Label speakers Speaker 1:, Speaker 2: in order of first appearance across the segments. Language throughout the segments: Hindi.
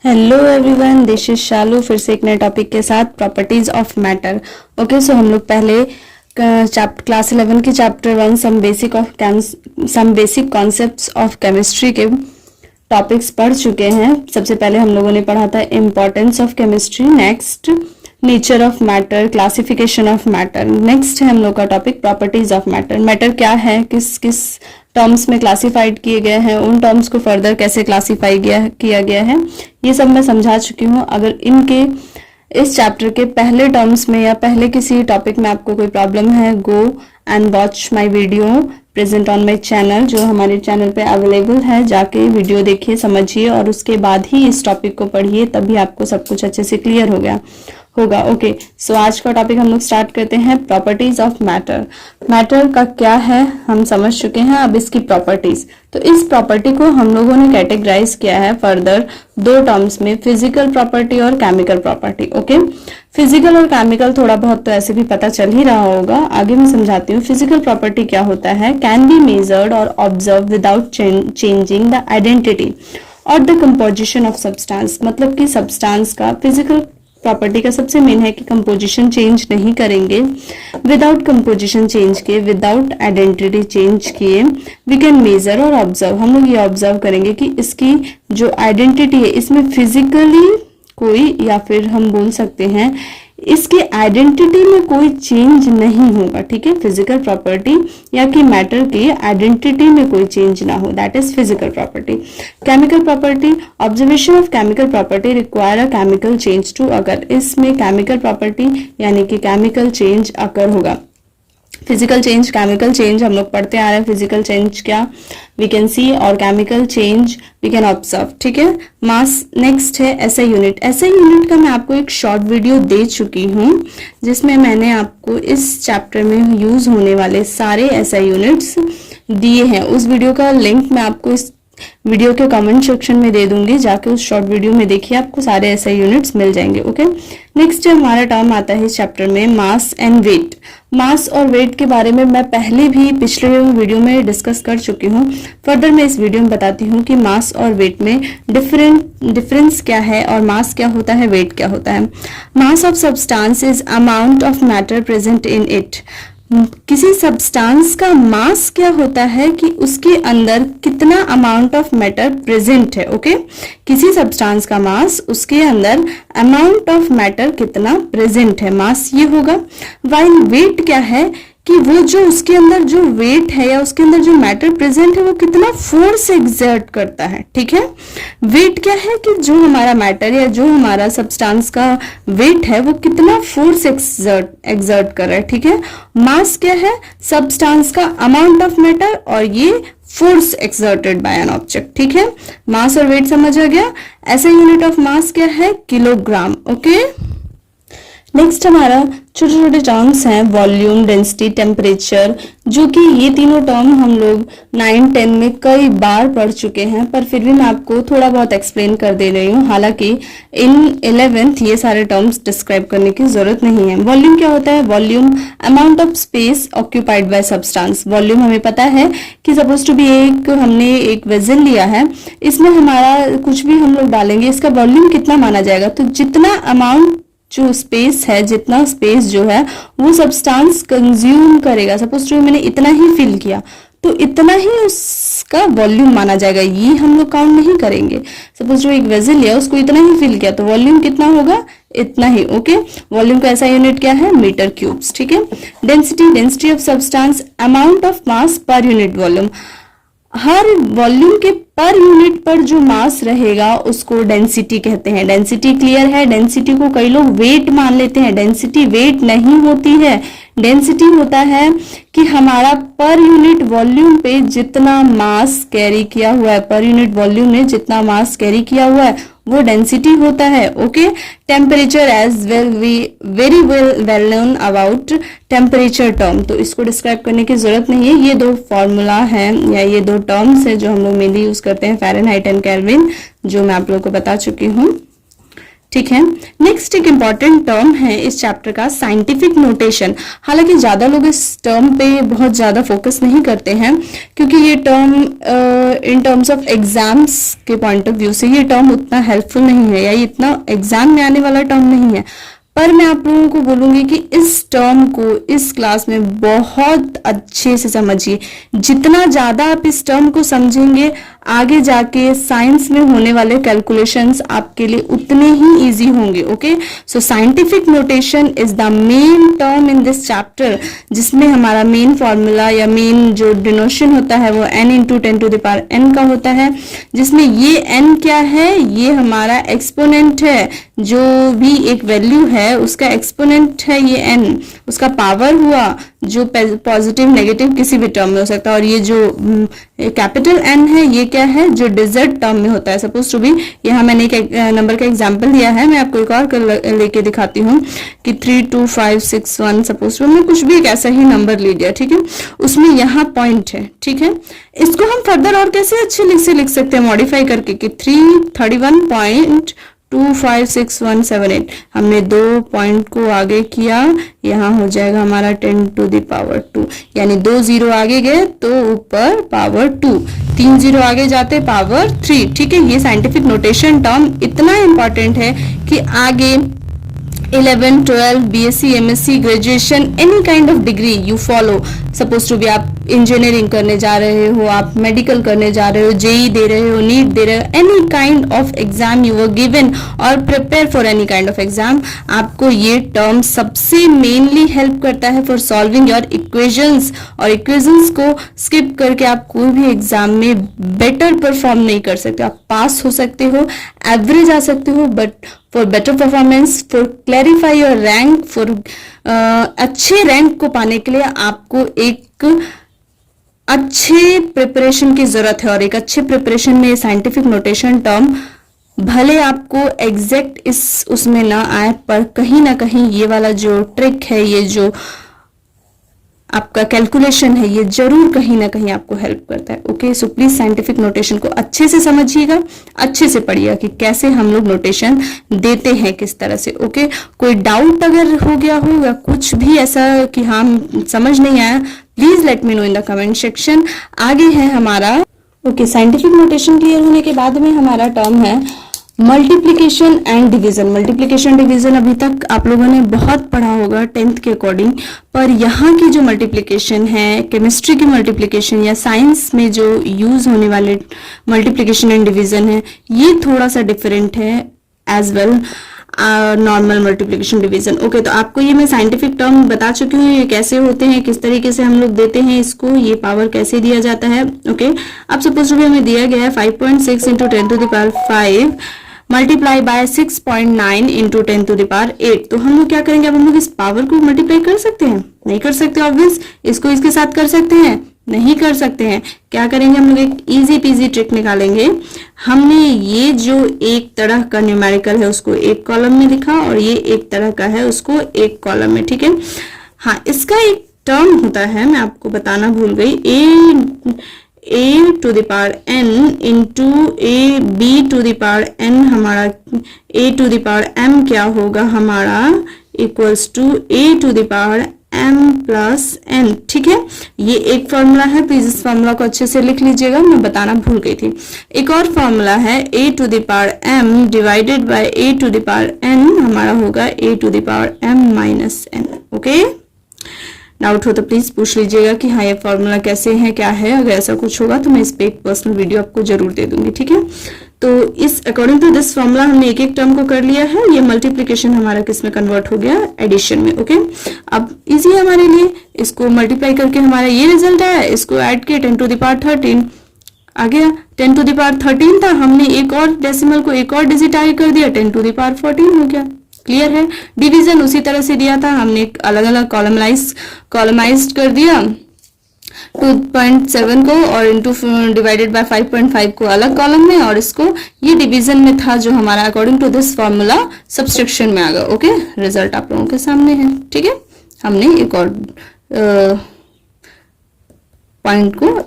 Speaker 1: Hello everyone, this is Shalu फिर से एक नए टॉपिक के साथ properties of matter. Okay, so हम लोग पहले क्लास 11 की chapter 1 some basic concepts of chemistry के टॉपिक्स पढ़ चुके हैं। सबसे पहले हम लोगों ने पढ़ा था importance of chemistry, next nature of matter, classification of matter. Next है हम लोग का topic properties of matter. Matter क्या है, किस किस टर्म्स में क्लासिफाइड किए गए हैं, उन टर्म्स को फर्दर कैसे क्लासिफाई किया गया है, ये सब मैं समझा चुकी हूँ। अगर इनके इस चैप्टर के पहले टर्म्स में या पहले किसी टॉपिक में आपको कोई प्रॉब्लम है, go and watch my video present on my channel, जो हमारे चैनल पे अवेलेबल है। जाके वीडियो देखिए, समझिए और उसके बाद ही इस टॉपिक को पढ़िए, तभी आपको सब कुछ अच्छे से क्लियर होगा। ओके, सो आज का टॉपिक हम लोग स्टार्ट करते हैं, प्रॉपर्टीज ऑफ मैटर। मैटर का क्या है हम समझ चुके हैं, अब इसकी प्रॉपर्टीज। तो इस प्रॉपर्टी को हम लोगों ने कैटेगराइज किया है फर्दर दो टर्म्स में, फिजिकल प्रॉपर्टी और केमिकल प्रॉपर्टी। ओके, फिजिकल और केमिकल थोड़ा बहुत तो ऐसे भी पता चल ही रहा होगा, आगे मैं समझाती हूँ। फिजिकल प्रॉपर्टी क्या होता है, कैन बी मेजर्ड और observe without changing the identity और द कंपोजिशन ऑफ सब्सटेंस। मतलब कि सब्सटेंस का फिजिकल प्रॉपर्टी का सबसे मेन है कि कंपोजिशन चेंज नहीं करेंगे, विदाउट कंपोजिशन चेंज किए, विदाउट आइडेंटिटी चेंज किए वी कैन मेजर और ऑब्जर्व। हम लोग ये ऑब्जर्व करेंगे कि इसकी जो आइडेंटिटी है इसमें फिजिकली कोई, या फिर हम बोल सकते हैं इसकी आइडेंटिटी में कोई चेंज नहीं होगा। ठीक है, फिजिकल प्रॉपर्टी या कि मैटर की आइडेंटिटी में कोई चेंज ना हो, that is physical property. Chemical property, observation of chemical property require a chemical change to occur. इसमें केमिकल प्रॉपर्टी यानी कि केमिकल चेंज अकर होगा। फिजिकल चेंज, केमिकल चेंज हम लोग पढ़ते आ रहे हैं। फिजिकल चेंज क्या वी कैन सी और chemical change we can observe. ठीक है, मास। नेक्स्ट है एसआई यूनिट। एसआई यूनिट का मैं आपको एक शॉर्ट वीडियो दे चुकी हूँ, जिसमें मैंने आपको इस चैप्टर में यूज होने वाले सारे एसआई यूनिट्स दिए हैं। उस वीडियो का लिंक मैं आपको इस वीडियो के कमेंट सेक्शन में दे दूंगी, जाके उस शॉर्ट वीडियो में देखिए, आपको सारे ऐसे यूनिट्स मिल जाएंगे। ओके, नेक्स्ट हमारा टर्म आता है इस चैप्टर में मास एंड वेट। मास और वेट के बारे में मैं पहले भी पिछले वीडियो में डिस्कस कर चुकी हूँ। फर्दर मैं इस वीडियो में बताती हूँ कि मास और वेट में डिफरेंस क्या है और मास क्या होता है, वेट क्या होता है। Mass of substance is amount of matter present in it. किसी सब्सटेंस का मास क्या होता है कि उसके अंदर कितना अमाउंट ऑफ मैटर प्रेजेंट है। ओके, किसी सब्सटेंस का मास, उसके अंदर अमाउंट ऑफ मैटर कितना प्रेजेंट है, मास ये होगा। वाइल वेट क्या है कि वो जो उसके अंदर जो वेट है या उसके अंदर जो मैटर प्रेजेंट है वो कितना फोर्स एक्सर्ट करता है। ठीक है, वेट क्या है कि जो हमारा मैटर या जो हमारा सब्सटेंस का वेट है वो कितना फोर्स एक्सर्ट कर रहा है। ठीक है, मास क्या है, सब्सटेंस का अमाउंट ऑफ मैटर और ये force exerted by an object. ठीक है, मास और वेट समझ आ गया। ऐसे यूनिट ऑफ मास क्या है, किलोग्राम। ओके, नेक्स्ट हमारा छोटे छोटे टर्म्स हैं, वॉल्यूम, डेंसिटी, टेम्परेचर, जो कि ये तीनों टर्म हम लोग 9-10 में कई बार पढ़ चुके हैं, पर फिर भी मैं आपको थोड़ा बहुत एक्सप्लेन कर दे रही हूँ। हालांकि इन 11th ये सारे टर्म्स डिस्क्राइब करने की जरूरत नहीं है। वॉल्यूम क्या होता है, volume amount of space occupied by substance. Volume हमें पता है कि सपोज टू बी हमने एक वेसल लिया है, इसमें हमारा कुछ भी हम लोग डालेंगे, इसका वॉल्यूम कितना माना जाएगा, तो जितना अमाउंट जो स्पेस है, जितना स्पेस जो है वो सब्सटेंस कंज्यूम करेगा। सपोज टू मैंने इतना ही फिल किया तो इतना ही उसका वॉल्यूम माना जाएगा, ये हम लोग काउंट नहीं करेंगे। सपोज जो एक वेसल लिया उसको इतना ही फिल किया तो वॉल्यूम कितना होगा, इतना ही। ओके, वॉल्यूम का ऐसा यूनिट क्या है, मीटर क्यूब्स। ठीक है, density, density of substance amount of mass per unit volume. Her volume के पर यूनिट पर जो मास रहेगा उसको डेंसिटी कहते हैं। डेंसिटी क्लियर है, डेंसिटी को कई लोग वेट मान लेते हैं, डेंसिटी वेट नहीं होती है। डेंसिटी होता है कि हमारा पर यूनिट वॉल्यूम पे जितना मास कैरी किया हुआ है, पर यूनिट वॉल्यूम में जितना मास कैरी किया हुआ है वो डेंसिटी होता है। Okay, temperature as well, we very well known about temperature term, तो इसको डिस्क्राइब करने की जरूरत नहीं है। ये दो फॉर्मूला है या ये दो टर्म्स है जो हम लोग मेनली यूज करते हैं, फ़ारेनहाइट एंड केल्विन, जो मैं आप लोगों को बता चुकी हूँ। ठीक है। नेक्स्ट एक इम्पॉर्टेंट टर्म है इस चैप्टर का साइंटिफिक नोटेशन। हालांकि ज्यादा लोग इस टर्म पे बहुत ज्यादा फोकस नहीं करते हैं क्योंकि ये term in terms of exams के पॉइंट ऑफ व्यू से ये टर्म उतना हेल्पफुल नहीं है या ये इतना एग्जाम में आने वाला टर्म नहीं है। पर मैं आप लोगों को बोलूंगी कि इस टर्म को इस क्लास में बहुत अच्छे से समझिए। जितना ज्यादा आप इस टर्म को समझेंगे आगे जाके साइंस में होने वाले कैलकुलेशंस आपके लिए उतने ही इजी होंगे। Okay, so scientific notation is the main term in this chapter, जिसमें हमारा मेन फॉर्मूला या मेन जो डिनोशन होता है वो n into 10 to the power n का होता है, जिसमें ये n क्या है, ये हमारा एक्सपोनेंट है। जो भी एक वैल्यू है उसका एक्सपोनेंट है ये n, उसका पावर हुआ जो पॉजिटिव नेगेटिव किसी भी टर्म में हो सकता है। और ये जो कैपिटल N है ये क्या है, जो डिजिट टर्म में होता है। सपोज टू बी यहाँ मैंने एक नंबर का एग्जांपल दिया है, मैं आपको एक और लेके दिखाती हूँ कि 32561 सपोज टू मैं कुछ भी एक ऐसा ही नंबर ले लिया, ठीक है, उसमें यहाँ पॉइंट है, ठीक है। इसको हम फर्दर और कैसे अच्छे से लिख सकते हैं मॉडिफाई करके कि 331.256178 हमने 2 पॉइंट को आगे किया, यहाँ हो जाएगा हमारा 10 टू द पावर 2, यानी 2 0 आगे गए तो ऊपर पावर 2, 3 0 आगे जाते पावर 3, ठीक है। ये साइंटिफिक नोटेशन टर्म इतना इंपॉर्टेंट है कि आगे 11, 12, BSc, MSc, graduation, any kind of degree you follow, suppose to be आप इंजीनियरिंग करने जा रहे हो, आप मेडिकल करने जा रहे हो, जेई दे रहे हो, नीट दे रहे हो, any kind of exam you were given और prepare for any kind of exam, आपको ये टर्म सबसे मेनली हेल्प करता है फॉर सॉल्विंग योर इक्वेशंस। और इक्वेशंस को स्किप करके आप कोई भी एग्जाम में बेटर परफॉर्म नहीं कर सकते। आप पास हो सकते हो, एवरेज आ सकते हो, but for better performance, for clarify your rank, for अच्छे रैंक को पाने के लिए आपको एक अच्छे प्रिपरेशन की जरूरत है। और एक अच्छे प्रिपरेशन में साइंटिफिक नोटेशन टर्म भले आपको एग्जैक्ट इस उसमें ना आए, पर कहीं ना कहीं ये वाला जो ट्रिक है, ये जो आपका कैलकुलेशन है, ये जरूर कहीं ना कहीं आपको हेल्प करता है। Okay, so please scientific notation को अच्छे से समझिएगा, अच्छे से पढ़िएगा कि कैसे हम लोग नोटेशन देते हैं, किस तरह से। ओके, कोई डाउट अगर हो गया हो या कुछ भी ऐसा कि हाँ समझ नहीं आया, please let me know in the comment section. आगे है हमारा ओके साइंटिफिक नोटेशन क्लियर होने के बाद में हमारा टर्म है multiplication and division. Multiplication division अभी तक आप लोगों ने बहुत पढ़ा होगा 10th के अकॉर्डिंग, पर यहाँ की जो मल्टीप्लिकेशन है, केमिस्ट्री की मल्टीप्लिकेशन या साइंस में जो यूज होने वाले मल्टीप्लिकेशन एंड डिवीजन है, ये थोड़ा सा डिफरेंट है as well normal multiplication division. Okay, तो आपको ये मैं साइंटिफिक टर्म बता चुकी हूँ, ये कैसे होते हैं, किस तरीके से हम लोग देते हैं इसको, ये पावर कैसे दिया जाता है। ओके, अब सपोज भी हमें दिया गया है 5.6 into 10 to the power 5 multiply by 6.9 into 10 to the power 8। तो हम लोग क्या करेंगे, अब हम लोग इस पावर को मल्टीप्लाई कर सकते हैं, नहीं कर सकते ऑब्वियस। इसको इसके साथ कर सकते हैं, नहीं कर सकते हैं। क्या करेंगे, हम लोग एक इजी पीजी ट्रिक निकालेंगे। हमने ये जो एक तरह का न्यूमेरिकल है उसको एक कॉलम में लिखा और ये एक तरह का है उसको एक कॉलम में, ठीक है। हाँ, इसका एक टर्म होता है, मैं आपको बताना भूल गई, a to the power n into a b to the power n, हमारा a to the power m क्या होगा हमारा equals to a to the power m plus n, ठीक है। ये एक फॉर्मूला है, प्लीज इस फॉर्मूला को अच्छे से लिख लीजिएगा, मैं बताना भूल गई थी। एक और फॉर्मूला है a to the power m divided by a to the power n, हमारा होगा a to the power m minus n। Okay, doubt हो तो प्लीज पूछ लीजिएगा कि हाँ ये फॉर्मूला कैसे है, क्या है। अगर ऐसा कुछ होगा तो मैं इस पे एक पर्सनल वीडियो आपको जरूर दे दूंगी, ठीक है। तो इस अकॉर्डिंग टू दिस फॉर्मूला हमने एक एक टर्म को कर लिया है। ये मल्टीप्लिकेशन हमारा किस में कन्वर्ट हो गया, एडिशन में। ओके, अब इजी है हमारे लिए, इसको मल्टीप्लाई करके हमारा ये रिजल्ट आया, इसको ऐड किया 10 टू द पावर 13 आ गया। 10 टू द पावर 13 था, हमने एक और डेसिमल को एक और डिजिट आगे कर दिया, 10 टू द पावर 14 हो गया। क्लियर है। डिवीजन उसी तरह से दिया था, हमने अलग अलग कॉलमाइज्ड कर दिया 2.7 को और इंटू डिवाइडेड बाय 5.5 को अलग कॉलम में, और इसको ये डिवीजन में था जो हमारा according to this formula subtraction में आ गया। ओके, रिजल्ट आप लोगों के सामने है, ठीक है। हमने एक और पॉइंट को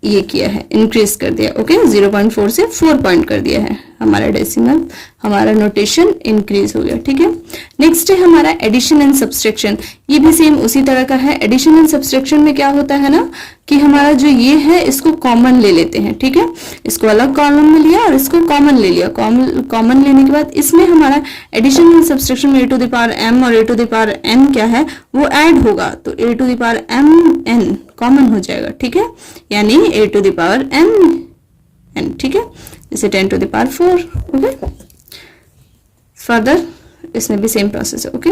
Speaker 1: ये किया है, इंक्रीज कर दिया। ओके, 0.4 से 4 पॉइंट कर दिया है। हमारा डेसिमल, हमारा नोटेशन इंक्रीज हो गया। ठीक है, नेक्स्ट है हमारा एडिशन एंड सब्सट्रैक्शन। ये भी सेम उसी तरह का है। एडिशन एंड सब्सट्रैक्शन में क्या होता है ना कि हमारा जो ये है इसको कॉमन ले लेते हैं। ठीक है, इसको अलग कॉलम में लिया और इसको कॉमन ले लिया। कॉमन लेने के बाद इसमें हमारा एडिशन एंड सब्सट्रैक्शन में a to the power m और a to the power n क्या है वो ऐड होगा, तो a to the power m n common हो जाएगा। ठीक है, यानी a to the power m n। ठीक है, जैसे 10 to the power 4। Okay, further इसमें भी सेम प्रोसेस है। ओके,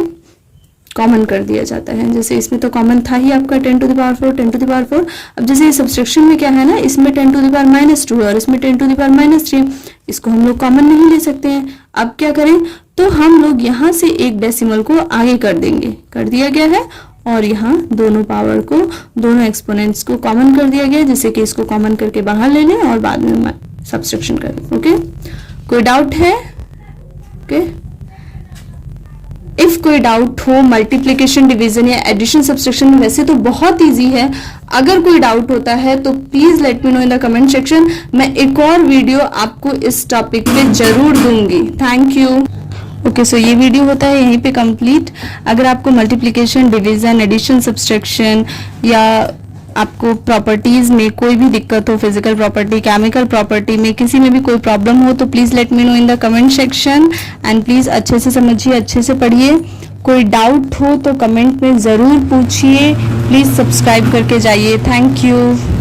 Speaker 1: कॉमन कर दिया जाता है। जैसे इसमें तो कॉमन था ही आपका 10 to the power 4, 10 to the power 4। अब जैसे सब्सट्रैक्शन में क्या है ना, इसमें 10 टू द पावर -2 है और इसमें 10 टू द पावर -3, इसको हम लोग कॉमन नहीं ले सकते हैं। अब क्या करें, तो हम लोग यहाँ से एक डेसिमल को आगे कर देंगे, कर दिया गया है, और यहाँ दोनों पावर को, दोनों एक्सपोनेंट्स को कॉमन कर दिया गया है। जैसे कि इसको कॉमन करके बाहर ले लें और बाद में सब्सट्रैक्शन कर दें। ओके, कोई डाउट है? ओके, इफ कोई डाउट हो मल्टीप्लिकेशन, डिवीजन या एडिशन सब्सट्रैक्शन में, वैसे तो बहुत इजी है। अगर कोई डाउट होता है तो please let me know in the comment section. मैं एक और वीडियो आपको इस टॉपिक पे जरूर दूंगी। Thank you. ओके, सो ये वीडियो होता है यहीं पे कंप्लीट। अगर आपको मल्टीप्लिकेशन, डिवीजन, एडिशन, सब्सट्रैक्शन या आपको प्रॉपर्टीज में कोई भी दिक्कत हो, फिजिकल प्रॉपर्टी, केमिकल प्रॉपर्टी में किसी में भी कोई प्रॉब्लम हो, तो please let me know in the comment section and please अच्छे से समझिए, अच्छे से पढ़िए। कोई डाउट हो तो कमेंट में जरूर पूछिए। प्लीज सब्सक्राइब करके जाइए। Thank you.